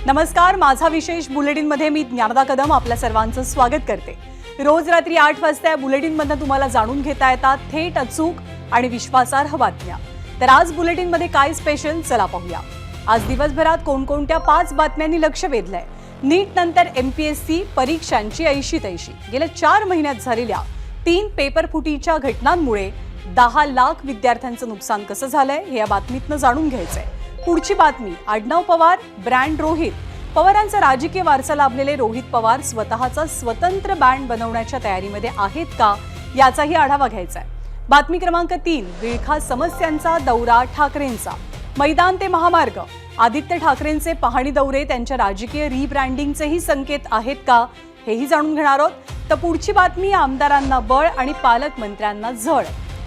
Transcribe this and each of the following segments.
नमस्कार, माझा विशेष बुलेटिनमध्ये मी ज्ञानदा कदम आपल्या सर्वांचं स्वागत करते। रोज रात्री 8 वाजता या बुलेटिनमधून तुम्हाला जाणून घेता येतात थेट, अचूक आणि विश्वासार्ह बातम्या। तर आज बुलेटिनमध्ये काय स्पेशल, चला पाहूया। आज दिवसभरात कोणकोणत्या 5 बातम्यांनी लक्ष वेधलंय। नीट नंतर एमपीएससी परीक्षांची ऐशी-तैशी। गेल्या 4 महिन्यात झालेल्या 3 पेपर फुटीच्या घटनांमुळे 10 लाख विद्यार्थ्यांचं नुकसान कसं झालंय हे या बातमीतनं जाणून घ्यायचंय। पुढची बातमी, आडनाव पवार ब्रँड रोहित। पवारांचा राजकीय वारसा लाभलेले रोहित पवार स्वतःचा स्वतंत्र बँड बनवण्याच्या तयारीमध्ये आहेत का, याचाही आढावा घ्यायचा आहे। बातमी क्रमांक 3, विळखा समस्यांचा दौरा ठाकरेंचा। मैदान ते महामार्ग, आदित्य ठाकरेंचे पाहणी दौरे त्यांच्या राजकीय रिब्रँडिंगचेही संकेत आहेत का, हेही जाणून घेणार आहोत। तर पुढची बातमी, आमदारांना बळ आणि पालकमंत्र्यांना झळ।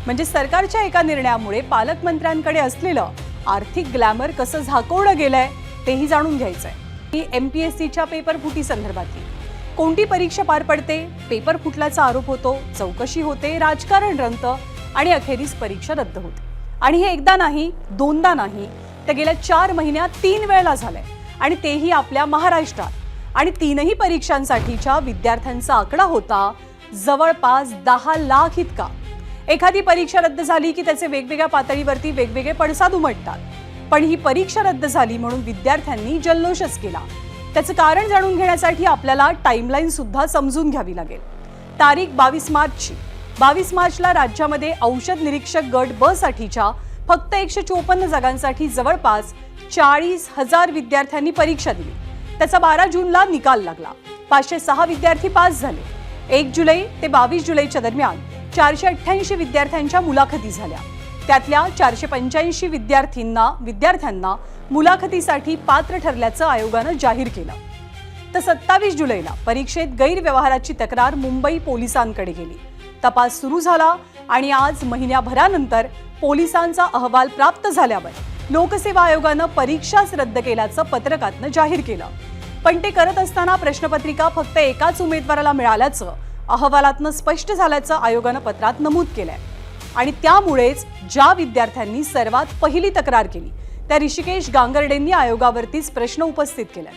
म्हणजे सरकारच्या एका निर्णयामुळे पालकमंत्र्यांकडे असलेलं आर्थिक ग्लॅमर कसं झाकोळलं गेलंय तेही जाणून घ्यायचंय। ही एमपीएससीच्या पेपर फुटी संदर्भातली कोणती परीक्षा पार पडते, पेपर फुटल्याचा आरोप होतो, चौकशी होते, राजकारण रंगतं आणि अखेरीस परीक्षा रद्द होते। आणि हे एकदा नाही, दोनदा नाही, तर गेल्या 4 महिन्यात 3 वेळेला झालंय आणि तेही आपल्या महाराष्ट्रात। आणि 3ही परीक्षांसाठीच्या विद्यार्थ्यांचा आकडा होता जवळपास 10 लाख इतका। एखादी परीक्षा रद्द झाली की त्याचे वेगवेगळ्या पातळीवरती वेगवेगळे पडसाद उमटतात, पण ही परीक्षा रद्द झाली म्हणून विद्यार्थ्यांनी जल्लोषच केला। त्याचं कारण जाणून घेण्यासाठी आपल्याला टाइमलाईन सुद्धा समजून घ्यावी लागेल। तारीख 22 मार्चची। 22 मार्चला राज्यामध्ये औषध निरीक्षक गट ब साठीच्या फक्त 154 जागांसाठी जवळपास 40,000 विद्यार्थ्यांनी परीक्षा दिली। त्याचा 12 जूनला निकाल लागला। 506 विद्यार्थी पास झाले। 1 जुलै ते 22 जुलैच्या दरम्यान 488 विद्यार्थ्यांच्या मुलाखती झाल्या। त्यातल्या 485 विद्यार्थ्यांना मुलाखतीसाठी पात्र ठरल्याचं आयोगानं जाहीर केलं। तर 27 जुलैला परीक्षेत गैरव्यवहाराची तक्रार मुंबई पोलिसांकडे गेली। तपास सुरू झाला आणि आज महिन्याभरानंतर पोलिसांचा अहवाल प्राप्त झाल्यावर लोकसेवा आयोगानं परीक्षाच रद्द केल्याचं पत्रकातनं जाहीर केलं। पण ते करत असताना प्रश्नपत्रिका फक्त एकाच उमेदवाराला मिळाल्याचं अहवालातनं स्पष्ट झाल्याचं आयोगानं पत्रात नमूद केलंय। आणि त्यामुळेच ज्या विद्यार्थ्यांनी सर्वात पहिली तक्रार केली त्या ऋषिकेश गांगर्डेंनी आयोगावरतीच प्रश्न उपस्थित केलाय।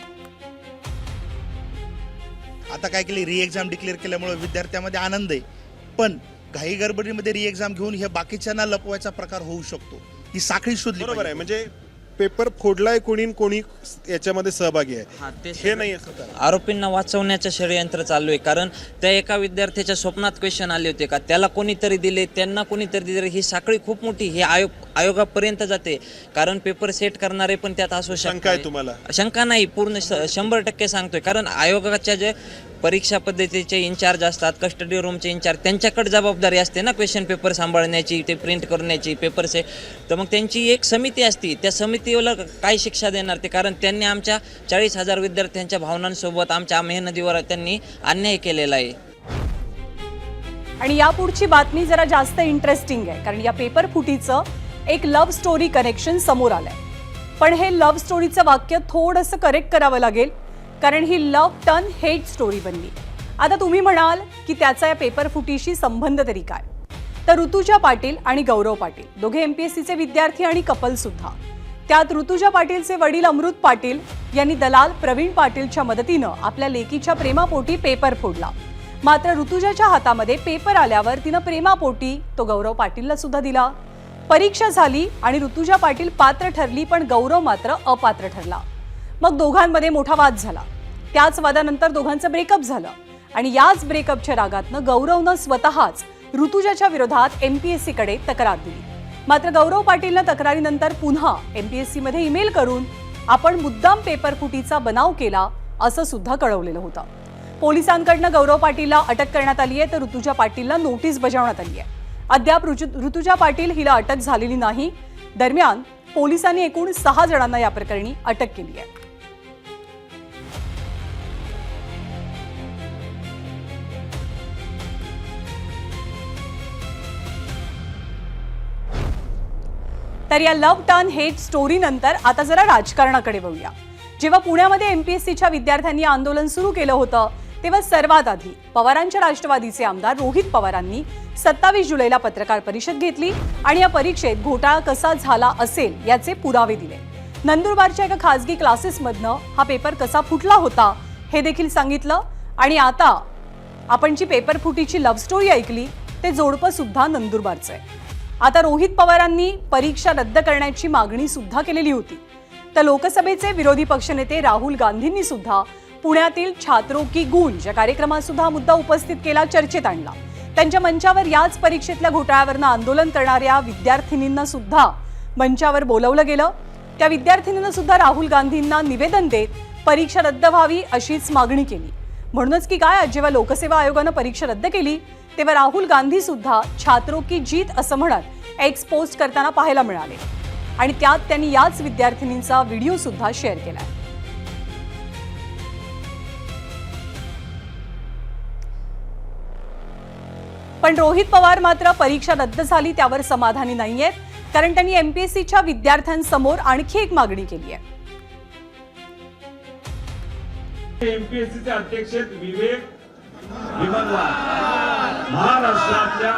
आता काय केली, री एक्झाम डिक्लेअर केल्यामुळे विद्यार्थ्यांमध्ये आनंद आहे, पण घाई गडबडीमध्ये री एक्झाम घेऊन हे बाकीच्यांना लपवायचा प्रकार होऊ शकतो। ही साखळी शोधली बरोबर आहे। म्हणजे पेपर फोडलाय कोणी याच्यामध्ये सहभागी आहे हे नाही असं आरोपींना वाचवण्याचं षडयंत्र चालू आहे। कारण त्या एका विद्यार्थ्याच्या स्वप्नात क्वेश्चन आले होते का त्याला कोणीतरी दिले, त्यांना कोणीतरी दिले। ही साखळी खूप मोठी, हे आयोगापर्यंत जाते। कारण पेपर सेट करणारे पण त्यात असू शकतात। शंका आहे तुम्हाला? शंका नाही, पूर्ण 100% सांगतोय। कारण आयोगाच्या जे परीक्षा पद्धतीचे इन्चार्ज असतात, कस्टडी रूमचे इन्चार्ज, त्यांच्याकडे जबाबदारी असते ना क्वेश्चन पेपर सांभाळण्याची, ते प्रिंट करण्याची, पेपर से। तर मग त्यांची एक समिती असते, त्या समितीला काय शिक्षा देणार ते? कारण त्यांनी आमच्या 40,000 विद्यार्थ्यांच्या भावनांसोबत आमच्या मेहनतीवर त्यांनी अन्याय केलेला आहे। आणि यापुढची बातमी जरा जास्त इंटरेस्टिंग आहे, कारण या पेपर फुटीचं एक लव्ह स्टोरी कनेक्शन समोर आलंय। पण हे लव्ह स्टोरीचं वाक्य थोडंसं करेक्ट करावं लागेल, कारण ही लव्ह टर्न हेट स्टोरी बनली। आता तुम्ही म्हणाल की त्याचा या पेपर फुटीशी संबंध तरी काय? तर ऋतुजा पाटील आणि गौरव पाटील दोघे एमपीएससीचे विद्यार्थी आणि कपल सुद्धा। त्यात ऋतुजा पाटीलचे वडील अमृत पाटील यांनी दलाल प्रवीण पाटीलच्या मदतीनं आपल्या लेकीच्या प्रेमापोटी पेपर फोडला। मात्र ऋतुजाच्या हातामध्ये पेपर आल्यावर तिनं प्रेमापोटी तो गौरव पाटीलला सुद्धा दिला। परीक्षा झाली आणि ऋतुजा पाटील पात्र ठरली, पण गौरव मात्र अपात्र ठरला। मग दोघांमध्ये मोठा वाद झाला। त्याच वादानंतर दोघांचं ब्रेकअप झालं आणि याच ब्रेकअपच्या रागातनं गौरवनं स्वतःच ऋतुजाच्या विरोधात एमपीएससीकडे तक्रार दिली। मात्र गौरव पाटीलनं तक्रारीनंतर पुन्हा एमपीएससीमध्ये ईमेल करून आपण मुद्दाम पेपर फुटीचा बनाव केला असं सुद्धा कळवलेलं होतं। पोलिसांकडनं गौरव पाटीलला अटक करण्यात आली आहे, तर ऋतुजा पाटीलला नोटीस बजावण्यात आली आहे। अद्याप ऋतुजा पाटील हिला अटक झालेली नाही। दरम्यान पोलिसांनी एकूण 6 जणांना या प्रकरणी अटक केली आहे। तर या लव्ह टर्न हेट स्टोरी नंतर आता जरा राजकारणाकडे वळूया। जेव्हा पुण्यामध्ये एमपीएससीच्या विद्यार्थ्यांनी आंदोलन सुरू केलं होतं, तेव्हा सर्वात आधी पवारांच्या राष्ट्रवादीचे आमदार रोहित पवारांनी 27 जुलैला पत्रकार परिषद घेतली आणि या परीक्षेत घोटाळा कसा झाला असेल याचे पुरावे दिले। नंदुरबारच्या एका खासगी क्लासेसमधनं हा पेपर कसा फुटला होता हे देखील सांगितलं. आणि आता आपण जी पेपर फुटीची लव्ह स्टोरी ऐकली ते जोडपं सुद्धा नंदुरबारचं आहे. आता रोहित पवारांनी परीक्षा रद्द करण्याची मागणी सुद्धा केलेली होती. तर लोकसभेचे विरोधी पक्षनेते राहुल गांधींनी सुद्धा पुण्यातील छात्रों की गूंज या कार्यक्रमात सुद्धा मुद्दा उपस्थित केला, चर्चेत आणला. त्यांच्या मंचावर याच परीक्षेतल्या घोटाळ्यावरनं आंदोलन करणाऱ्या विद्यार्थिनींना सुद्धा मंचावर बोलवलं गेलं. त्या विद्यार्थिनींना सुद्धा राहुल गांधींना निवेदन देत परीक्षा रद्द व्हावी अशीच मागणी केली. म्हणूनच की काय, जेव्हा लोकसेवा आयोगानं परीक्षा रद्द केली तेव्हा राहुल गांधी सुद्धा छात्रों की जीत असं म्हणत एक्स पोस्ट करताना पाहायला मिळाले. आणि त्यात त्यांनी याच विद्यार्थिनींचा व्हिडिओ सुद्धा शेअर केलाय. पण रोहित पवार मात्र परीक्षा रद्द झाली त्यावर समाधानी नाहीयेत, कारण त्यांनी एमपीएससीच्या विद्यार्थ्यांसमोर आणखी एक मागणी केली आहे. एमपीएससीचे अध्यक्ष विवेक विमलवार महाराष्ट्रातल्या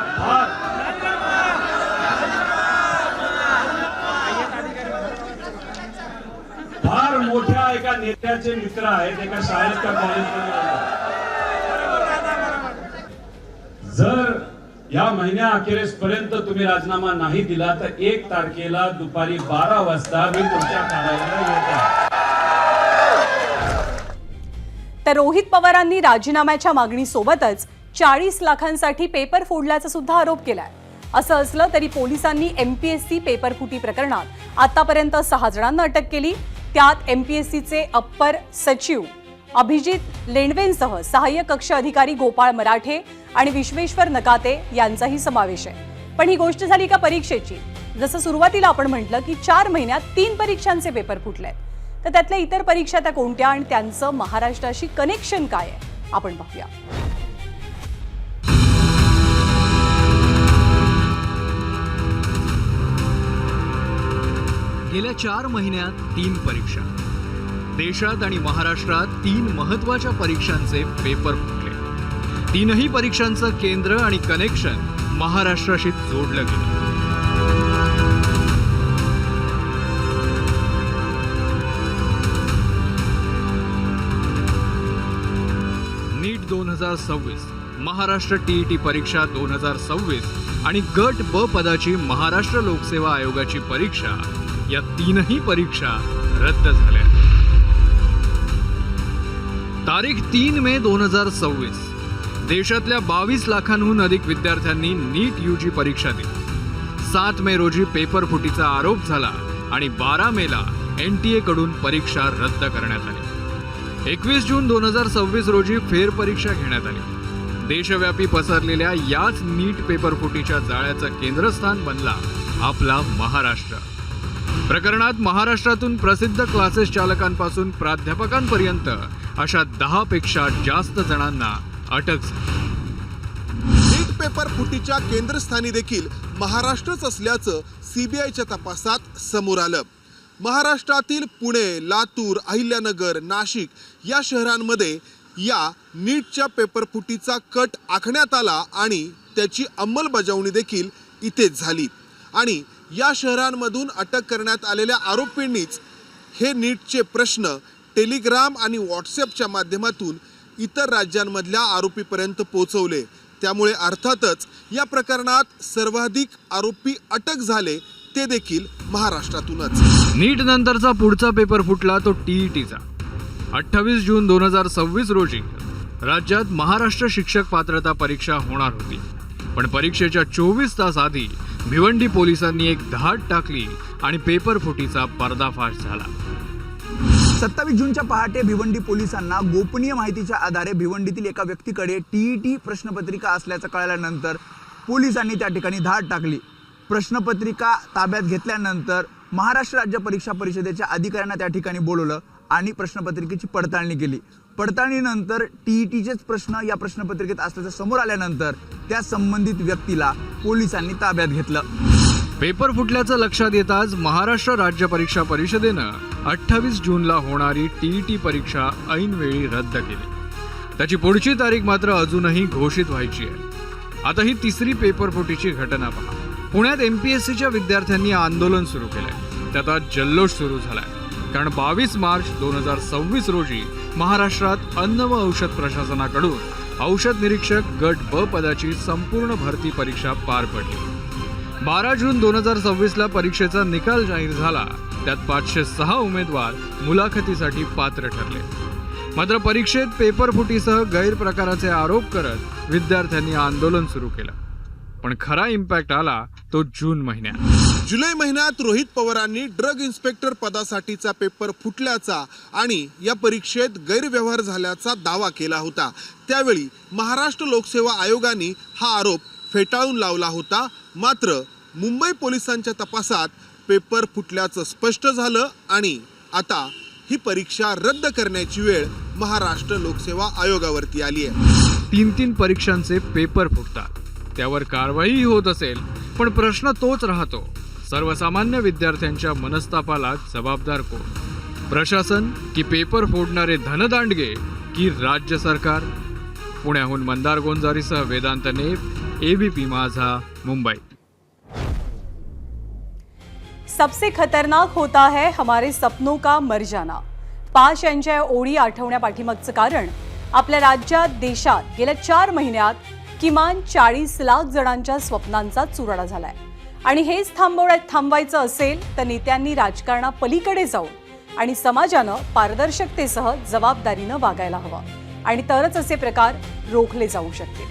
फार मोठ्या एका नेत्याचे मित्र आहेत, एका शाळेत त्या कॉलेजमध्ये. जर या महिन्या अखेरीस पर्यंत तुम्ही राजीनामा नाही दिला तर 1 तारखेला दुपारी 12 वाजता मी तुमच्या कार्यालयाला येतो. तर रोहित पवारांनी राजीनाम्याच्या मागणीसोबतच 40 लाखांसाठी पेपर फोडल्याचा सुद्धा आरोप केलाय. असं असलं तरी पोलिसांनी एमपीएससी पेपर फुटी प्रकरणात आतापर्यंत 6 जणांना अटक केली. त्यात एमपीएससीचे अप्पर सचिव अभिजित लेंडवेंसह सहाय्यक कक्ष अधिकारी गोपाळ मराठे आणि विश्वेश्वर नकाते यांचाही समावेश आहे. पण ही गोष्ट झाली का परीक्षेची. जसं सुरुवातीला आपण म्हटलं की 4 महिन्यात 3 परीक्षांचे पेपर फुटलेत, तर त्यातल्या इतर परीक्षा त्या कोणत्या आणि त्यांचं महाराष्ट्राशी कनेक्शन काय आहे आपण पाहूया. गेल्या 4 महिन्यात 3 परीक्षा. देशात आणि महाराष्ट्रात 3 महत्त्वाच्या परीक्षांचे पेपर फुटले. 3ही परीक्षांचं केंद्र आणि कनेक्शन महाराष्ट्राशी जोडलं गेलं. नीट 2026, महाराष्ट्र टीईटी परीक्षा 2026 आणि गट ब पदाची महाराष्ट्र लोकसेवा आयोगाची परीक्षा या 3ही परीक्षा रद्द झाल्या. तारीख 3 मे 2026 देशातल्या 22 लाखांहून अधिक विद्यार्थ्यांनी नीट यूजी परीक्षा दिली. 7 मे रोजी पेपर फुटीचा आरोप झाला आणि 12 मेला एनटीए कडून परीक्षा रद्द करण्यात आली. 21 जून 2026 रोजी फेरपरीक्षा घेण्यात आली. देशव्यापी पसरलेल्या याच नीट पेपर फुटीच्या जाळ्याचं केंद्रस्थान बनला आपला महाराष्ट्र. प्रकरणात महाराष्ट्रातून प्रसिद्ध क्लासेस चालकांपासून प्राध्यापकांपर्यंत अशा 10 पेक्षा जास्त जणांना अटक झाली. नीट पेपर फुटीच्या केंद्रस्थानी देखील महाराष्ट्रच असल्याचं सीबीआयच्या तपासात समोर आलं. महाराष्ट्रातील पुणे, लातूर, अहिल्यानगर, नाशिक या शहरांमध्ये या नीटच्या पेपर फुटीचा कट आखण्यात आला आणि त्याची अंमलबजावणी देखील इथेच झाली. आणि या शहरांमधून अटक करण्यात आलेल्या आरोपींनीच हे नीटचे प्रश्न टेलिग्राम आणि व्हॉट्सॲपच्या माध्यमातून इतर राज्यांमधल्या आरोपीपर्यंत पोहोचवले. त्यामुळे अर्थातच या प्रकरणात सर्वाधिक आरोपी अटक झाले ते देखील महाराष्ट्रातूनच. नीट नंतरचा पुढचा पेपर फुटला तो टीईटीचा. 28 जून 2026 रोजी राज्यात महाराष्ट्र शिक्षक पात्रता परीक्षा होणार होती. पण परीक्षेच्या 24 तास आधी भिवंडी पोलिसांनी एक धाड टाकली आणि पेपर फुटीचा पर्दाफाश झाला. 27 जूनच्या पहाटे भिवंडी पोलिसांना गोपनीय माहितीच्या आधारे भिवंडीतील एका व्यक्तीकडे टीईटी प्रश्नपत्रिका असल्याचं कळल्यानंतर पोलिसांनी त्या ठिकाणी धाड टाकली. प्रश्नपत्रिका ताब्यात घेतल्यानंतर महाराष्ट्र राज्य परीक्षा परिषदेच्या अधिकाऱ्यांना त्या ठिकाणी बोलवलं आणि प्रश्नपत्रिकेची पडताळणी केली. पडताळणीनंतर टीईटीचेच प्रश्न या प्रश्नपत्रिकेत असल्याचं समोर आल्यानंतर त्या संबंधित व्यक्तीला पोलिसांनी ताब्यात घेतलं. पेपर फुटल्याचं लक्षात येताच महाराष्ट्र राज्य परीक्षा परिषदेनं 28 जूनला होणारी टीईटी परीक्षा ऐनवेळी रद्द केली. त्याची पुढची तारीख मात्र अजूनही घोषित व्हायची आहे. आता ही 3री पेपर फुटीची घटना पहा. पुण्यात एमपीएससीच्या विद्यार्थ्यांनी आंदोलन सुरू केलंय. त्यात आज जल्लोष सुरू झालाय. कारण 22 मार्च 2026 रोजी महाराष्ट्रात अन्न व औषध प्रशासनाकडून औषध निरीक्षक गट ब पदाची संपूर्ण भरती परीक्षा पार पडली. 12 जून 2026 परीक्षेचा निकाल जाहीर झाला. त्यात 506 उमेदवार मुलाखतीसाठी पात्र ठरले. मात्र परीक्षेत पेपर फुटीसह गैरप्रकाराचे आरोप करत विद्यार्थ्यांनी आंदोलन सुरू केलं. पण खरा इम्पॅक्ट आला तो जून महिन्यात. जुलै महिन्यात रोहित पवारांनी ड्रग इन्स्पेक्टर पदासाठीचा पेपर फुटल्याचा आणि या परीक्षेत गैरव्यवहार झाल्याचा दावा केला होता. त्यावेळी महाराष्ट्र लोकसेवा आयोगाने हा आरोप फेटाळून लावला होता. मात्र मुंबई पोलिसांच्या तपासात पेपर फुटल्याचं स्पष्ट झालं आणि आता ही परीक्षा रद्द करण्याची वेळ महाराष्ट्र लोकसेवा आयोगावरती आली आहे. 3 परीक्षांचे पेपर फुटतात, त्यावर कारवाई होत असेल, पण प्रश्न तोच राहतो, सर्वसामान्य विद्यार्थ्यांच्या मनस्तापाला जबाबदार कोण? प्रशासन की पेपर फोडणारे धनदांडगे की राज्य सरकार? पुण्याहून मंदार गोंजारीसह वेदांत नेप, ABP माझा, मुंबई. सबसे खतरनाक होता है हमारे सपनों का मर जाना. पाश यांच्या ओळी आठवण्यापाठीमागचं कारण आपल्या राज्यात देशात गेल्या 4 महिन्यात किमान 40 लाख जणांच्या स्वप्नांचा चुराडा झालाय. आणि हेच थांबवायचं असेल तर नेत्यांनी राजकारणापलीकडे जाऊन आणि समाजानं पारदर्शकतेसह जबाबदारीनं वागायला हवं आणि तरच असे प्रकार रोखले जाऊ शकतील.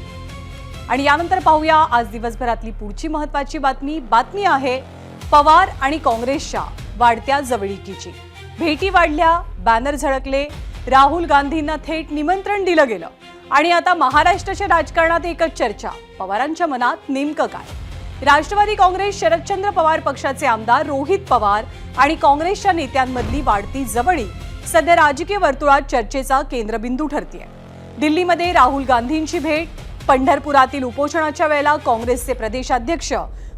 आणि यानंतर पाहूया आज दिवसभरातली पुढची महत्त्वाची बातमी आहे पवार आणि काँग्रेसच्या वाढत्या जवळीकीची. भेटी वाढल्या, बॅनर झळकले, राहुल गांधींना थेट निमंत्रण दिलं गेलं आणि आता महाराष्ट्राच्या राजकारणात एकच चर्चा, पवारांच्या मनात नेमकं काय? राष्ट्रवादी काँग्रेस शरदचंद्र पवार पक्षाचे आमदार रोहित पवार आणि काँग्रेसच्या नेत्यांमधली वाढती जवळीक सध्या राजकीय वर्तुळात चर्चेचा केंद्रबिंदू ठरतेय. दिल्लीमध्ये राहुल गांधींची भेट, पंढरपुरातील उपोषणाच्या वेळेला काँग्रेसचे प्रदेशाध्यक्ष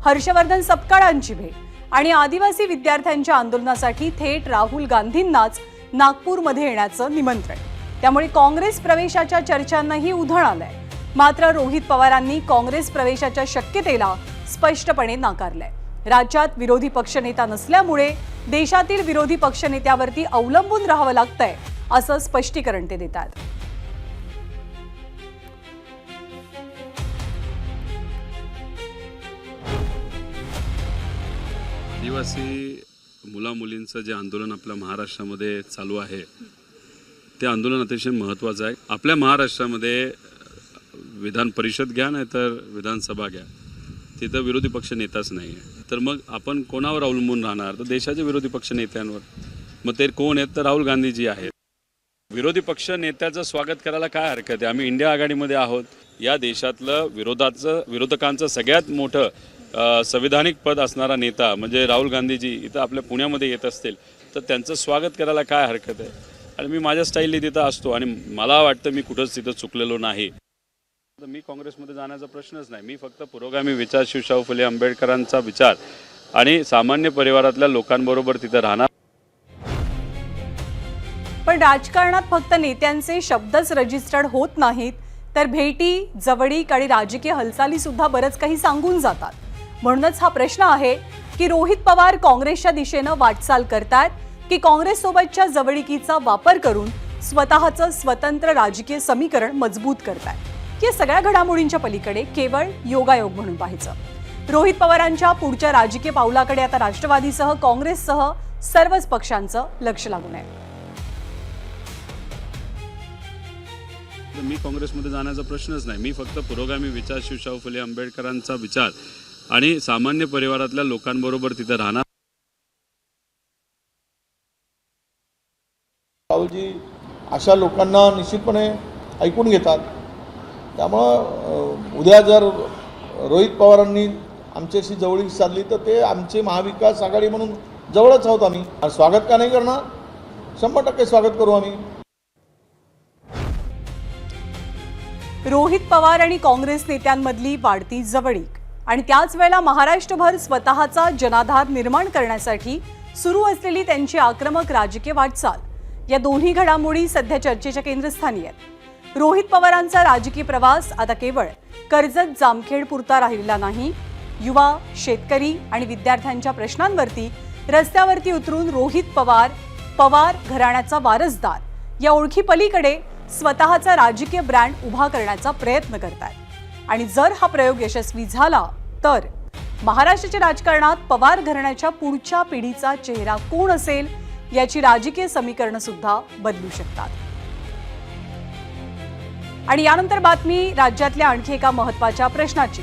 हर्षवर्धन सपकाळांची भेट आणि आदिवासी विद्यार्थ्यांच्या आंदोलनासाठी थेट राहुल गांधींनाच नागपूरमध्ये येण्याचं निमंत्रण. त्यामुळे काँग्रेस प्रवेशाच्या चर्चांनाही उधाण आलंय. मात्र रोहित पवारांनी काँग्रेस प्रवेशाच्या शक्यतेला स्पष्टपणे नाकारलंय. राज्यात विरोधी पक्षनेता नसल्यामुळे देशातील विरोधी पक्षनेत्यावरती अवलंबून राहावं लागतंय असं स्पष्टीकरण ते देतात. आदिवासी मुलामुलींचं जे आंदोलन आपल्या महाराष्ट्रामध्ये चालू आहे ते आंदोलन अतिशय महत्त्वाचं आहे. आपल्या महाराष्ट्रामध्ये विधान परिषद घ्या नाही तर विधानसभा घ्या, तिथं विरोधी पक्ष नेताच नाही आहे. तर मग आपण कोणावर अवलंबून राहणार? तर देशाच्या विरोधी पक्ष नेत्यांवर. मग ते कोण आहेत? तर राहुल गांधीजी आहेत. विरोधी पक्ष नेत्याचं स्वागत करायला काय हरकत आहे? आम्ही इंडिया आघाडीमध्ये आहोत. या देशातलं विरोधकांचं सगळ्यात मोठं संविधानिक पद असणारा नेता म्हणजे राहुल गांधीजी इथं आपल्या पुण्यामध्ये येत असतील तर त्यांचं स्वागत करायला काय हरकत आहे? आणि मी माझ्या स्टाईलने तिथं असतो आणि मला वाटतं मी कुठंच तिथं चुकलेलो नाही. तर मी काँग्रेसमध्ये जाण्याचा प्रश्नच नाही. मी फक्त पुरोगामी विचार शिवशाहू फुले आंबेडकरांचा विचार आणि सामान्य परिवारातल्या लोकांबरोबर तिथं राहणार. पण राजकारणात फक्त नेत्यांचे शब्दच रजिस्टर्ड होत नाहीत, तर भेटी, जवळीक आणि राजकीय हालचाली सुद्धा बरंच काही सांगून जातात. म्हणूनच हा प्रश्न आहे की रोहित पवार काँग्रेसच्या दिशेनं वाटचाल करतायत की काँग्रेससोबतच्या जवळीकीचा वापर करून स्वतःचं स्वतंत्र राजकीय समीकरण मजबूत करतायत. या सगळ्या घडामोडींच्या पलीकडे केवळ योगायोग म्हणून पाहायचं. रोहित पवारांच्या पुढच्या राजकीय पावलाकडे आता राष्ट्रवादीसह काँग्रेससह सर्वच पक्षांचं लक्ष लागून आहे. मी काँग्रेसमध्ये जाण्याचा प्रश्नच नाही. मी फक्त पुरोगामी विचार शिवशाहू फुले आंबेडकरांचा विचार आणि सामान्य परिवारातल्या लोकांबरोबर तिथं राहणार. राहुलजी अशा लोकांना निश्चितपणे ऐकून घेतात. त्यामुळं उद्या जर रोहित पवारांनी आमच्याशी जवळीक साधली तर ते आमचे महाविकास आघाडी म्हणून जवळच आहोत. आम्ही स्वागत का नाही करणार? 100% स्वागत करू आम्ही. रोहित पवार आणि काँग्रेस नेत्यांमधली वाढती जवळीक आणि त्याच वेळेला महाराष्ट्रभर स्वतःचा जनाधार निर्माण करण्यासाठी सुरू असलेली त्यांची आक्रमक राजकीय वाटचाल, या दोन्ही घडामोडी सध्या चर्चेच्या केंद्रस्थानी आहेत. रोहित पवारांचा राजकीय प्रवास आता केवळ कर्जत जामखेड पुरता राहिलेला नाही. युवा, शेतकरी आणि विद्यार्थ्यांच्या प्रश्नांवरती रस्त्यावरती उतरून रोहित पवार, पवार घराण्याचा वारसदार या ओळखी पलीकडे स्वतःचा राजकीय ब्रँड उभा करण्याचा प्रयत्न करतायत. आणि जर हा प्रयोग यशस्वी झाला तर महाराष्ट्राच्या राजकारणात पवार घराण्याच्या पुढच्या पिढीचा चेहरा कोण असेल याची राजकीय समीकरणं सुद्धा बदलू शकतात. आणि यानंतर बातमी राज्यातल्या आणखी एका महत्त्वाच्या प्रश्नाची.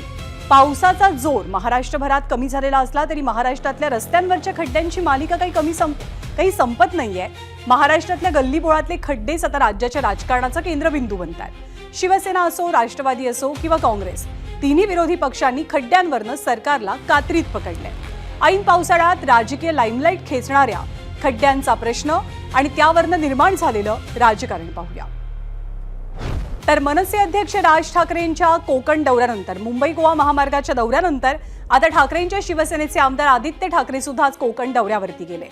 पावसाचा जोर महाराष्ट्रभरात कमी झालेला असला तरी महाराष्ट्रातल्या रस्त्यांवरच्या खड्ड्यांची मालिका काही संपत नाहीये. महाराष्ट्रातल्या गल्लीबोळातले खड्डेच आता राज्याच्या राजकारणाचा केंद्रबिंदू बनतात. शिवसेना असो, राष्ट्रवादी असो किंवा काँग्रेस, तिन्ही विरोधी पक्षांनी खड्ड्यांवरनं सरकारला कात्रीत पकडलंय. ऐन पावसाळ्यात राजकीय लाईमलाईट खेचणाऱ्या खड्ड्यांचा प्रश्न आणि त्यावरनं निर्माण झालेलं राजकारण पाहूया. तर मनसे अध्यक्ष राज ठाकरेंच्या कोकण दौऱ्यानंतर, मुंबई गोवा महामार्गाच्या दौऱ्यानंतर आता ठाकरेंच्या शिवसेनेचे आमदार आदित्य ठाकरे सुद्धा आज कोकण दौऱ्यावरती गेले.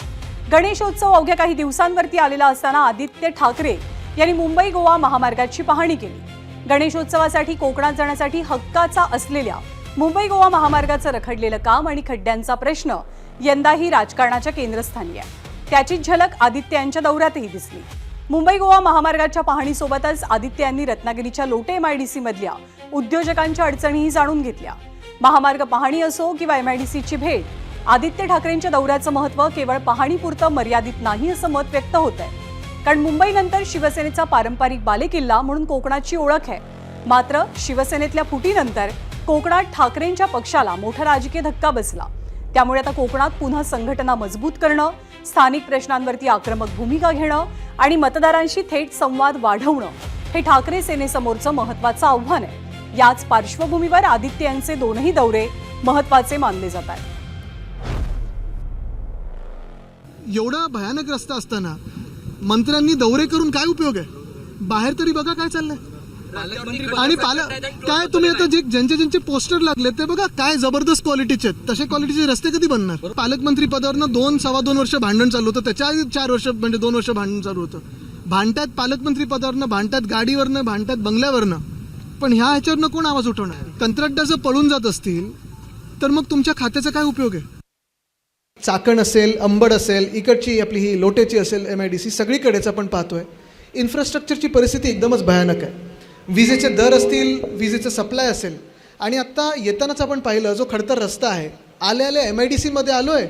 गणेशोत्सव अवघ्या काही दिवसांवरती आलेला असताना आदित्य ठाकरे यांनी मुंबई गोवा महामार्गाची पाहणी केली. गणेशोत्सवासाठी कोकणात जाण्यासाठी हक्काचा असलेल्या मुंबई गोवा महामार्गाचं रखडलेलं काम आणि खड्ड्यांचा प्रश्न यंदाही राजकारणाच्या केंद्रस्थानी आहे. त्याची झलक आदित्य यांच्या दौऱ्यातही दिसली. मुंबई गोवा महामार्गाच्या पाहणीसोबतच आदित्य यांनी रत्नागिरीच्या लोटे MIDC मधल्या उद्योजकांच्या अडचणीही जाणून घेतल्या. महामार्ग पाहणी असो किंवा MIDCची भेट, आदित्य ठाकरेंच्या दौऱ्याचं महत्त्व केवळ पाहणीपुरतं मर्यादित नाही असं मत व्यक्त होत आहे. कारण मुंबईनंतर शिवसेनेचा पारंपरिक बालेकिल्ला म्हणून कोकणाची ओळख आहे. मात्र शिवसेनेतल्या फुटीनंतर कोकणात ठाकरेंच्या पक्षाला मोठा राजकीय धक्का बसला. त्यामुळे आता कोकणात पुन्हा संघटना मजबूत करणं, स्थानिक प्रश्नांवरती आक्रमक भूमिका घेणं आणि मतदारांशी थेट संवाद वाढवणं हे ठाकरे सेनेसमोरचं महत्त्वाचं आव्हान आहे. याच पार्श्वभूमीवर आदित्य यांचे दोनही दौरे महत्त्वाचे मानले जात आहेत. एवढा भयानक रस्ता असताना मंत्र्यांनी दौरे करून काय उपयोग आहे? बाहेर तरी बघा काय चाललंय. आणि काय तुम्ही आता जे ज्यांचे पोस्टर लागले ते बघा, काय जबरदस्त क्वालिटीचे आहेत. तसे क्वालिटीचे रस्ते कधी बनणार? पालकमंत्री पदावरनं 2-2.25 वर्ष भांडण चालू होतं. त्याच्या 4 वर्ष म्हणजे 2 वर्ष भांडण चालू होतं. भांडतात पालकमंत्री पदावरनं, भांडतात गाडीवरनं, भांडतात बंगल्यावरनं. पण ह्याच्यावरनं कोण आवाज उठवणार? कंत्राटदार जर पळून जात असतील तर मग तुमच्या खात्याचा काय उपयोग आहे? चाकण असेल, अंबड असेल, इकडची आपली ही लोटेची असेल MIDC, सगळीकडेच आपण पाहतोय इन्फ्रास्ट्रक्चरची परिस्थिती एकदमच भयानक आहे. विजेचे दर असतील, विजेचं सप्लाय असेल, आणि आत्ता येतानाच आपण पाहिलं जो खडतर रस्ता आहे, आल्या MIDC मध्ये आलो आहे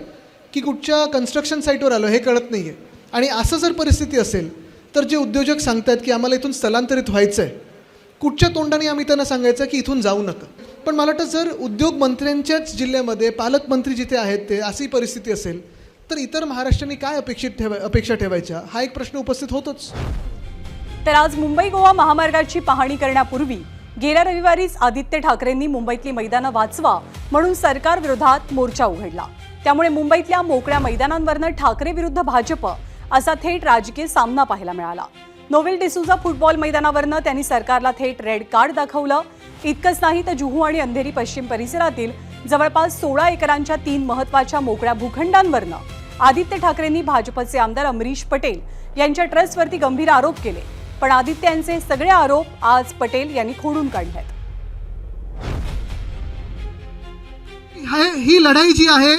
की कुठच्या कन्स्ट्रक्शन साईटवर आलो हे कळत नाही आहे. आणि असं जर परिस्थिती असेल तर जे उद्योजक सांगतात की आम्हाला इथून स्थलांतरित व्हायचं आहे, कुठच्या तोंडाने आम्ही त्यांना सांगायचं की इथून जाऊ नका? पण मला वाटतं जर उद्योग मंत्र्यांच्याच जिल्ह्यामध्ये पालकमंत्री जिथे आहेत ते अशी परिस्थिती असेल तर इतर महाराष्ट्रांनी काय अपेक्षा ठेवायच्या हा एक प्रश्न उपस्थित होतोच. तर आज मुंबई गोवा महामार्गाची पाहणी करण्यापूर्वी गेल्या रविवारीच आदित्य ठाकरेंनी मुंबईतली मैदानं वाचवा म्हणून सरकार विरोधात मोर्चा उघडला. त्यामुळे मुंबईतल्या मोकळ्या मैदानांवरनं ठाकरे विरुद्ध भाजप असा थेट राजकीय सामना पाहायला मिळाला. नोवेल डिसूजा फुटबॉल मैदानावरनं त्यांनी सरकारला थेट रेड कार्ड दाखवलं. इतकंच नाही तर जुहू आणि अंधेरी पश्चिम परिसरातील जवळपास 16 एकरांच्या 3 महत्त्वाच्या मोकळ्या भूखंडांवरनं आदित्य ठाकरेंनी भाजपचे आमदार अमरीश पटेल यांच्या ट्रस्टवरती गंभीर आरोप केले. पण आदित्य यांचे सगळे आरोप आज पटेल यांनी खोडून काढलेत. ही लढाई जी आहे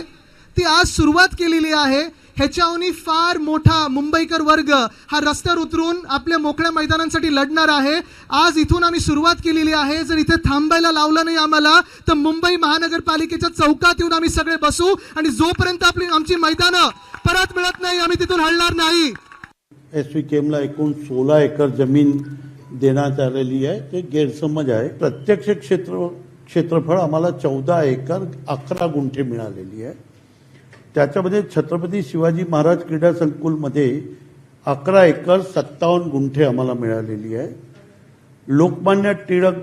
ती आज सुरुवात केलेली आहे. ह्याच्याहून फार मोठा मुंबईकर वर्ग हा रस्त्यावर उतरून आपल्या मोकळ्या मैदानांसाठी लढणार आहे. आज इथून आम्ही सुरुवात केलेली आहे. जर इथे थांबायला लावलं नाही आम्हाला तर मुंबई महानगरपालिकेच्या चौकात येऊन आम्ही सगळे बसू आणि जोपर्यंत आमची मैदानं परत मिळत नाही आम्ही तिथून हलणार नाही. SVKMला एकूण 16 एकर जमीन देण्यात आलेली आहे. ते गैरसमज आहे. प्रत्यक्ष क्षेत्रफळ आम्हाला 14 एकर 11 गुंठे मिळालेली आहे. त्याच्यामध्ये छत्रपती शिवाजी महाराज क्रीडा संकुलमध्ये 11 एकर 57 गुंठे आम्हाला मिळालेली आहे. लोकमान्य टिळक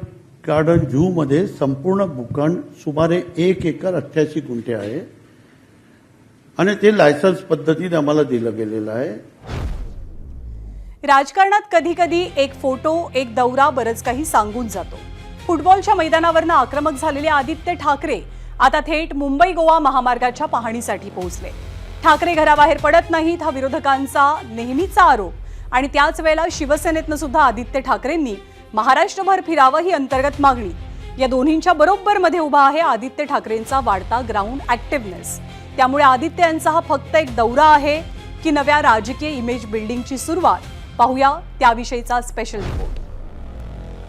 गार्डन झूमध्ये संपूर्ण भूखंड सुमारे 1 एकर 88 गुंठे आहे आणि ते लायसन्स पद्धतीने आम्हाला दिलं गेलेलं आहे. राजकारणात कधी कधी एक फोटो, एक दौरा बरंच काही सांगून जातो. फुटबॉलच्या मैदानावरनं आक्रमक झालेले आदित्य ठाकरे आता थेट मुंबई गोवा महामार्गाच्या पाहणीसाठी पोहोचले. ठाकरे घराबाहेर पडत नाहीत हा विरोधकांचा नेहमीचा आरोप आणि त्याच वेळेला शिवसेनेतनं सुद्धा आदित्य ठाकरेंनी महाराष्ट्रभर फिरावं ही अंतर्गत मागणी. या दोन्हींच्या बरोबर मध्ये उभा आहे आदित्य ठाकरेंचा वाढता ग्राउंड ऍक्टिव्हनेस. त्यामुळे आदित्य यांचा हा फक्त एक दौरा आहे की नव्या राजकीय इमेज बिल्डिंगची सुरुवात? पाहूया त्याविषयीचा स्पेशल रिपोर्ट.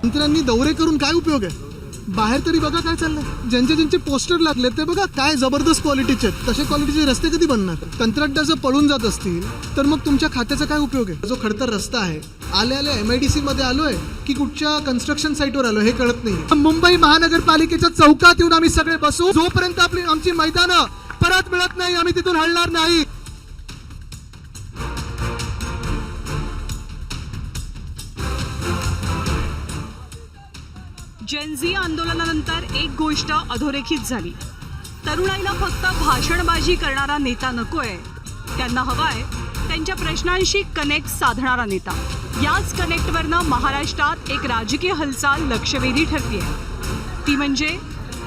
मंत्र्यांनी दौरे करून काय उपयोग आहे? बाहेर तरी बघा काय चाललंय. ज्यांचे पोस्टर लागले ते बघा काय जबरदस्त क्वालिटीचे आहेत. तसे क्वालिटीचे रस्ते कधी बनणार? कंत्राटदार जर पळून जात असतील तर मग तुमच्या खात्याचा काय उपयोग आहे? जो खडतर रस्ता आहे, आल्या MIDC मध्ये आलोय की कुठच्या कन्स्ट्रक्शन साईटवर आलो हे कळत नाही. मुंबई महानगरपालिकेच्या चौकात येऊन आम्ही सगळे बसू, जोपर्यंत आमची मैदानं परत मिळत नाही आम्ही तिथून हलणार नाही. जेनझी आंदोलनानंतर एक गोष्ट अधोरेखित झाली. तरुणाईला फक्त भाषणबाजी करणारा नेता नकोय, त्यांना हवाय त्यांच्या प्रश्नांशी कनेक्ट साधणारा नेता. याच कनेक्टवरनं महाराष्ट्रात एक राजकीय हालचाल लक्षवेधी ठरतीये. ती म्हणजे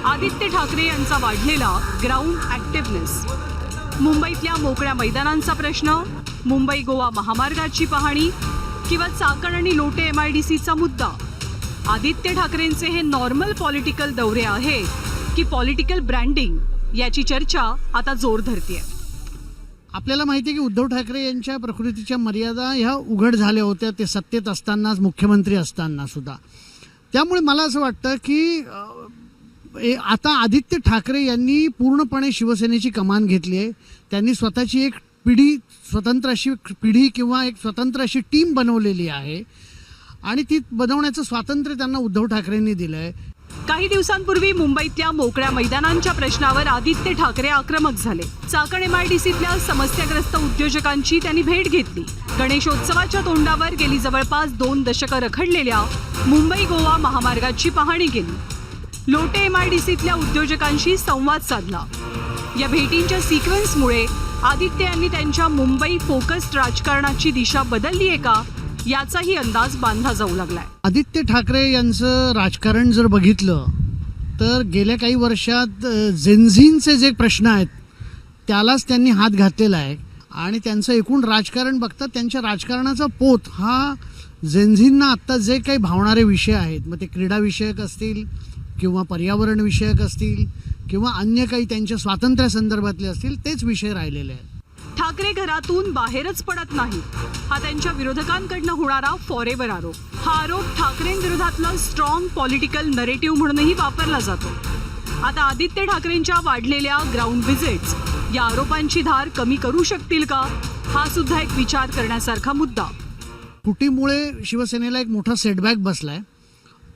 आदित्य ठाकरे यांचा वाढलेला ग्राउंड ॲक्टिव्हनेस. मुंबईतल्या मोकळ्या मैदानांचा प्रश्न, मुंबई गोवा महामार्गाची पाहणी किंवा चाकण आणि लोटे MIDCचा मुद्दा. आदित्य ठाकरेंचे हे नॉर्मल पॉलिटिकल दौरे आहेत की पॉलिटिकल ब्रँडिंग, याची चर्चा आता जोर धरतीये. आपल्याला माहिती आहे की उद्धव ठाकरे यांच्या प्रकृतीच्या मर्यादा ह्या उघड झाल्या होत्या, ते सत्तेत असतानाच, मुख्यमंत्री असताना सुद्धा. त्यामुळे मला असं वाटतं की आता आदित्य ठाकरे यांनी पूर्णपणे शिवसेनेची कमान घेतली आहे. त्यांनी स्वतःची एक स्वतंत्र अशी पिढी किंवा एक स्वतंत्र अशी टीम बनवलेली आहे आणि ती बनवण्याचं स्वातंत्र्य त्यांना उद्धव ठाकरेंनी दिलं आहे. काही दिवसांपूर्वी मुंबईतल्या मोकळ्या मैदानांच्या प्रश्नावर आदित्य ठाकरे आक्रमक झाले. चाकण MIDCतल्या समस्याग्रस्त उद्योजकांची त्यांनी भेट घेतली. गणेशोत्सवाच्या तोंडावर गेली जवळपास 2 दशकं रखडलेल्या मुंबई गोवा महामार्गाची पाहणी केली. लोटे MIDCतल्या उद्योजकांशी संवाद साधला. या भेटींच्या सिक्वेन्समुळे आदित्य यांनी त्यांच्या मुंबई फोकस्ड राजकारणाची दिशा बदलली आहे का, याचाही अंदाज बांधला जाऊ लागलाय. आदित्य ठाकरे यांचं राजकारण जर बघितलं तर गेल्या काही वर्षात जेनझींचे जे प्रश्न आहेत त्यालाच त्यांनी हात घातलेला आहे आणि त्यांचं एकूण राजकारण बघता त्यांच्या राजकारणाचा पोत हा जेनझींना आत्ता जे काही भावणारे विषय आहेत, मग ते क्रीडा विषयक असतील किंवा पर्यावरण विषयक असतील किंवा अन्य काही त्यांच्या स्वातंत्र्यासंदर्भातले असतील, तेच विषय राहिलेले आहेत. ठाकरे घरातून बाहेरच पडत नाही, हा त्यांच्या विरोधकांकडनं होणारा फॉरेवर आरोप. हा आरोप ठाकरेंविरोधातला स्ट्रॉंग पॉलिटिकल नरेटिव्ह म्हणूनही वापरला जातो. आता आदित्य ठाकरेंच्या वाढलेल्या ग्राउंड व्हिजिट्स या आरोपांची धार कमी करू शकतील का, हा सुद्धा एक विचार करण्यासारखा मुद्दा. फुटीमुळे शिवसेनेला एक मोठा सेटबॅक बसलाय.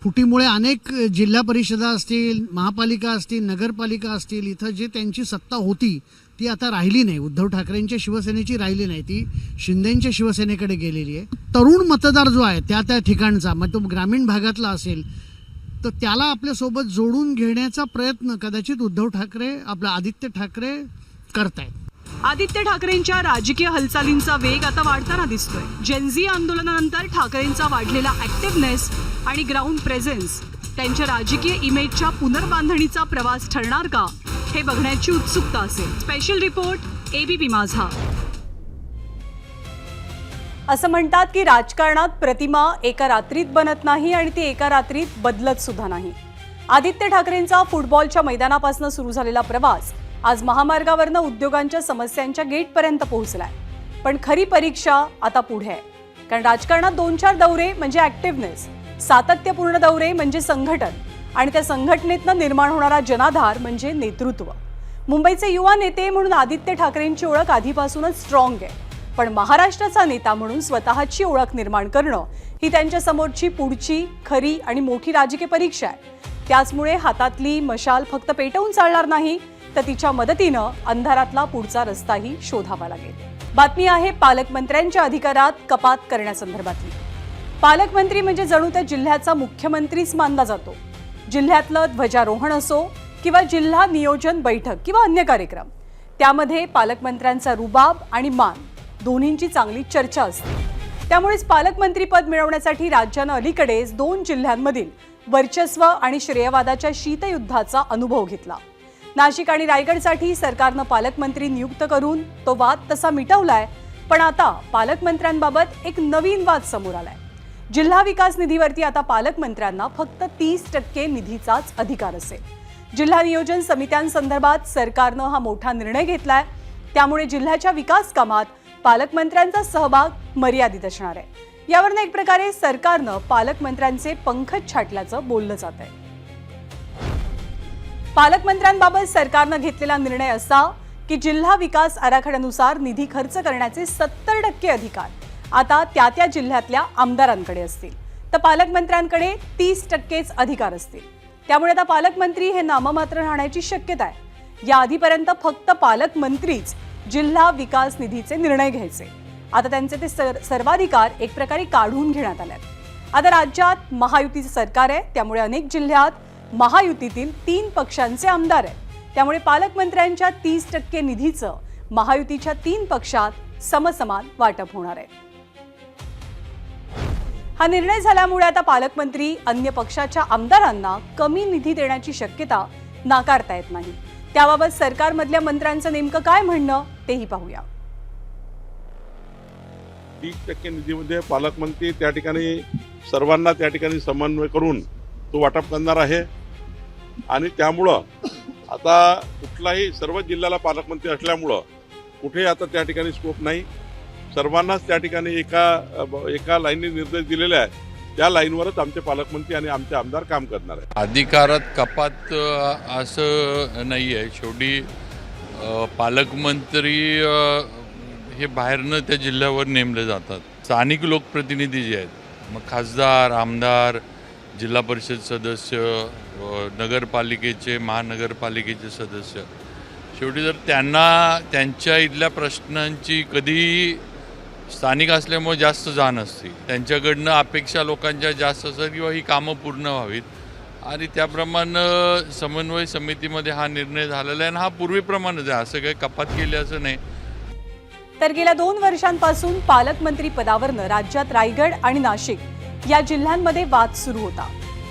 फुटीमुळे अनेक जिल्हा परिषदा असतील, महापालिका असतील, नगरपालिका असतील, इथं जे त्यांची सत्ता होती ती आता राहिली नाही. उद्धव ठाकरेंच्या शिवसेनेची राहिली नाही, ती शिंदेंच्या शिवसेनेकडे गेलेली आहे. तरुण मतदार जो आहे त्या ठिकाणचा, मग तो ग्रामीण भागातला असेल तर त्याला आपल्यासोबत जोडून घेण्याचा प्रयत्न कदाचित उद्धव ठाकरे, आपला आदित्य ठाकरे करतायत. आदित्य ठाकरेंच्या राजकीय हालचालींचा वेग आता वाढताना दिसतोय. जेनझी आंदोलनानंतर ठाकरेंचा वाढलेला ॲक्टिव्हनेस आणि ग्राउंड प्रेझेन्स त्यांच्या राजकीय इमेजच्या पुनर्बांधणीचा प्रवास ठरणार का, हे बघण्याची उत्सुकता असेल. स्पेशल रिपोर्ट, ABP माझा. असं म्हणतात की राजकारणात प्रतिमा एका रात्रीत बनत नाही आणि ती एका रात्रीत बदलत सुद्धा नाही. आदित्य ठाकरेंचा फुटबॉलच्या मैदानापासून सुरू झालेला प्रवास आज महामार्गावरनं उद्योगांच्या समस्यांच्या गेटपर्यंत पोहोचलाय. पण खरी परीक्षा आता पुढे आहे. कारण राजकारणात 2-4 दौरे म्हणजे ॲक्टिव्हनेस, सातत्यपूर्ण दौरे म्हणजे संघटन आणि त्या संघटनेतनं निर्माण होणारा जनाधार म्हणजे नेतृत्व. मुंबईचे युवा नेते म्हणून आदित्य ठाकरेंची ओळख आधीपासूनच स्ट्रॉंग आहे. पण महाराष्ट्राचा नेता म्हणून स्वतःची ओळख निर्माण करणं ही त्यांच्या समोरची पुढची खरी आणि मोठी राजकीय परीक्षा आहे. त्याचमुळे हातातली मशाल फक्त पेटवून चालणार नाही, तर तिच्या मदतीनं अंधारातला पुढचा रस्ताही शोधावा लागेल. बातमी आहे पालकमंत्र्यांच्या अधिकारात कपात करण्यासंदर्भातली. पालकमंत्री म्हणजे जणू त्या जिल्ह्याचा मुख्यमंत्रीच मानला जातो. जिल्ह्यातलं ध्वजारोहण असो किंवा जिल्हा नियोजन बैठक किंवा अन्य कार्यक्रम, त्यामध्ये पालकमंत्र्यांचा रुबाब आणि मान दोन्हींची चांगली चर्चा असते. त्यामुळेच पालकमंत्रीपद मिळवण्यासाठी राज्यानं अलीकडेच 2 जिल्ह्यांमधील वर्चस्व आणि श्रेयवादाच्या शीतयुद्धाचा अनुभव घेतला. नाशिक आणि रायगडसाठी सरकारनं पालकमंत्री नियुक्त करून तो वाद तसा मिटवलाय. पण आता पालकमंत्र्यांबाबत एक नवीन वाद समोर आलाय. जिल्हा विकास निधीवरती आता पालकमंत्र्यांना फक्त 30% निधीचाच अधिकार असेल. जिल्हा नियोजन समित्यांसंदर्भात सरकारनं हा मोठा निर्णय घेतलाय, त्यामुळे जिल्ह्याच्या विकास कामात पालकमंत्र्यांचा सहभाग मर्यादित असणार आहे. यावरनं एक प्रकारे सरकारनं पालकमंत्र्यांचे पंखच छाटल्याचं बोललं जात आहे. पालकमंत्र्यांबाबत सरकारनं घेतलेला निर्णय असा की जिल्हा विकास आराखड्यानुसार निधी खर्च करण्याचे 70% अधिकार आता त्या जिल्ह्यातल्या आमदारांकडे असतील, तर पालकमंत्र्यांकडे 30%च अधिकार असतील. त्यामुळे आता पालकमंत्री हे नाममात्र राहण्याची शक्यता आहे. या आधीपर्यंत फक्त पालकमंत्रीच जिल्हा विकास निधीचे निर्णय घ्यायचे. आता त्यांचे ते सर्वाधिकार एक प्रकारे काढून घेण्यात आले. आता राज्यात महायुतीचं सरकार आहे, त्यामुळे अनेक जिल्ह्यात महायुतीतील 3 पक्षांचे आमदार आहेत. त्यामुळे पालकमंत्र्यांच्या 30% निधीचं महायुतीच्या 3 पक्षात समसमान वाटप होणार आहे. हा निर्णय झाल्यामुळे आता पालकमंत्री अन्य पक्षाच्या आमदारांना कमी निधी देण्याची शक्यता नाकारता येत नाही. त्याबाबत सरकारमधल्या मंत्र्यांचं नेमकं काय म्हणणं तेही पाहूया. 30% निधीमध्ये पालकमंत्री त्या ठिकाणी सर्वांना त्या ठिकाणी समन्वय करून तो वाटप करणार आहे. आणि त्यामुळं आता कुठलाही सर्व जिल्ह्याला पालकमंत्री असल्यामुळं कुठे आता त्या ठिकाणी स्कोप नाही. सर्वांनाच त्या ठिकाणी एका लाईनने निर्देश दिलेले आहेत, त्या लाईनवरच आमचे पालकमंत्री आणि आमचे आमदार काम करणार आहेत. अधिकारात कपात असं नाही आहे. शेवटी पालकमंत्री हे बाहेरनं त्या जिल्ह्यावर नेमले जातात. स्थानिक लोकप्रतिनिधी जे आहेत, मग खासदार, आमदार, जिल्हा परिषद सदस्य, नगरपालिकेचे, महानगरपालिकेचे सदस्य, शेवटी जर त्यांना त्यांच्या इथल्या प्रश्नांची कधी स्थानिक असल्यामुळे जास्त जाण असते, त्यांच्याकडनं अपेक्षा लोकांच्या जास्त असतात किंवा ही कामं पूर्ण व्हावीत, आणि त्याप्रमाणे समन्वय समितीमध्ये हा निर्णय झालेला आहे. आणि हा पूर्वीप्रमाणेच आहे, असं काही कपात केली असं नाही. तर गेल्या 2 वर्षांपासून पालकमंत्री पदावरनं राज्यात रायगड आणि नाशिक या जिल्ह्यांमध्ये वाद सुरू होता.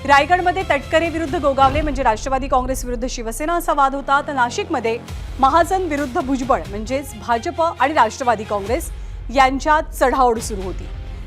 रायगडमध्ये तटकरे विरुद्ध गोगावले म्हणजे राष्ट्रवादी काँग्रेस विरुद्ध शिवसेना असा वाद होता, तर नाशिकमध्ये महाजन विरुद्ध भुजबळ म्हणजेच भाजप आणि राष्ट्रवादी काँग्रेस यांच्यात चढाओढ सुरू होती.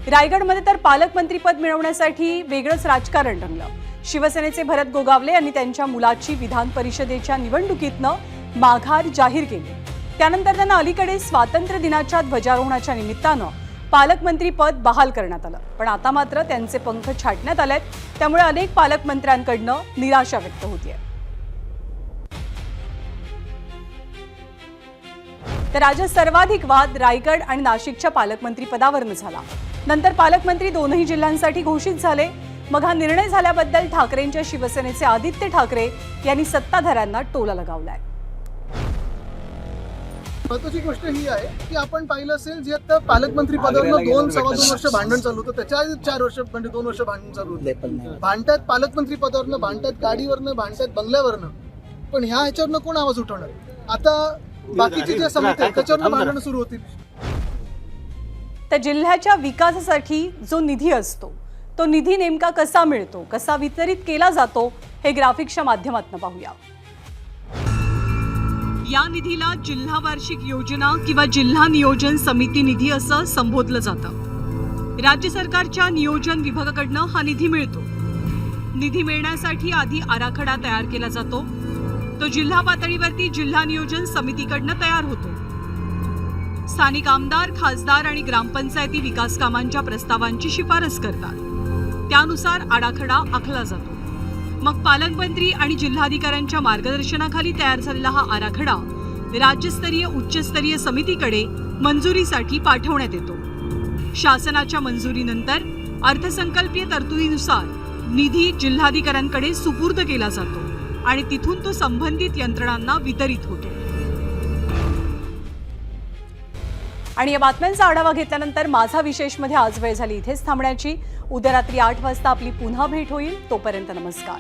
रायगडमध्ये तर पालकमंत्रीपद मिळवण्यासाठी वेगळंच राजकारण रंगलं. शिवसेनेचे भरत गोगावले यांनी त्यांच्या मुलाची विधान परिषदेच्या निवडणुकीतनं माघार जाहीर केली. त्यानंतर त्यांना अलीकडे स्वातंत्र्य दिनाच्या ध्वजारोहणाच्या निमित्तानं पालकमंत्री पद बहाल करण्यात आलं. पण आता मात्र त्यांचे पंख छाटण्यात आलेत, त्यामुळे अनेक पालकमंत्र्यांकडनं निराशा व्यक्त होतीये. तर राज्यात सर्वाधिक वाद रायगड आणि नाशिकच्या पालकमंत्री पदावरनं झाला. नंतर पालकमंत्री दोनही जिल्ह्यांसाठी घोषित झाले. मग हा निर्णय झाल्याबद्दल ठाकरेंच्या शिवसेनेचे आदित्य ठाकरे यांनी सत्ताधाऱ्यांना टोला लगावलाय. महत्वाची गोष्ट ही आहे की आपण पाहिलं असेल जे आता पालकमंत्री पदावरनं 2-2.25 वर्ष भांडण चालू होतं, त्याच्या आधी 4 वर्ष म्हणजे 2 वर्ष भांडण चालू होतं. भांडतात पालकमंत्री पदावरनं, भांडतात गाडीवरनं, भांडतात बंगल्यावरनं, पण ह्याच्यावरनं कोण आवाज उठवणार? आता बाकीचे जे समिती आहेत त्याच्यावरनं भांडणं सुरू होतील. तर जिल्ह्याच्या विकासासाठी जो निधी असतो तो निधी नेमका कसा मिळतो, कसा वितरित केला जातो हे ग्राफिक्सच्या माध्यमातून पाहूया. या निधीला जिल्हा वार्षिक योजना किंवा जिल्हा नियोजन समिती निधी असं संबोधलं जातं. राज्य सरकारच्या नियोजन विभागाकडनं हा निधी मिळतो. निधी मिळण्यासाठी आधी आराखडा तयार केला जातो. तो जिल्हा पातळीवरती जिल्हा नियोजन समितीकडनं तयार होतो. स्थानिक आमदार, खासदार आणि ग्रामपंचायती विकास कामांच्या प्रस्तावांची शिफारस करतात. त्यानुसार आराखडा आखला जातो. मग पालकमंत्री आणि जिल्हाधिकाऱ्यांच्या मार्गदर्शनाखाली तयार झालेला हा आराखडा राज्यस्तरीय उच्चस्तरीय समितीकडे मंजुरीसाठी पाठवण्यात येतो. शासनाच्या मंजुरीनंतर अर्थसंकल्पीय तरतुदीनुसार निधी जिल्हाधिकाऱ्यांकडे सुपूर्द केला जातो आणि तिथून तो संबंधित यंत्रणांना वितरित होतो. आणि या बातम्यांचा आढावा घेतल्यानंतर माझा विशेषमध्ये आज वेळ झाली इथेच थांबण्याची. उद्या रात्री 8 वाजता आपली पुन्हा भेट होईल. तोपर्यंत नमस्कार.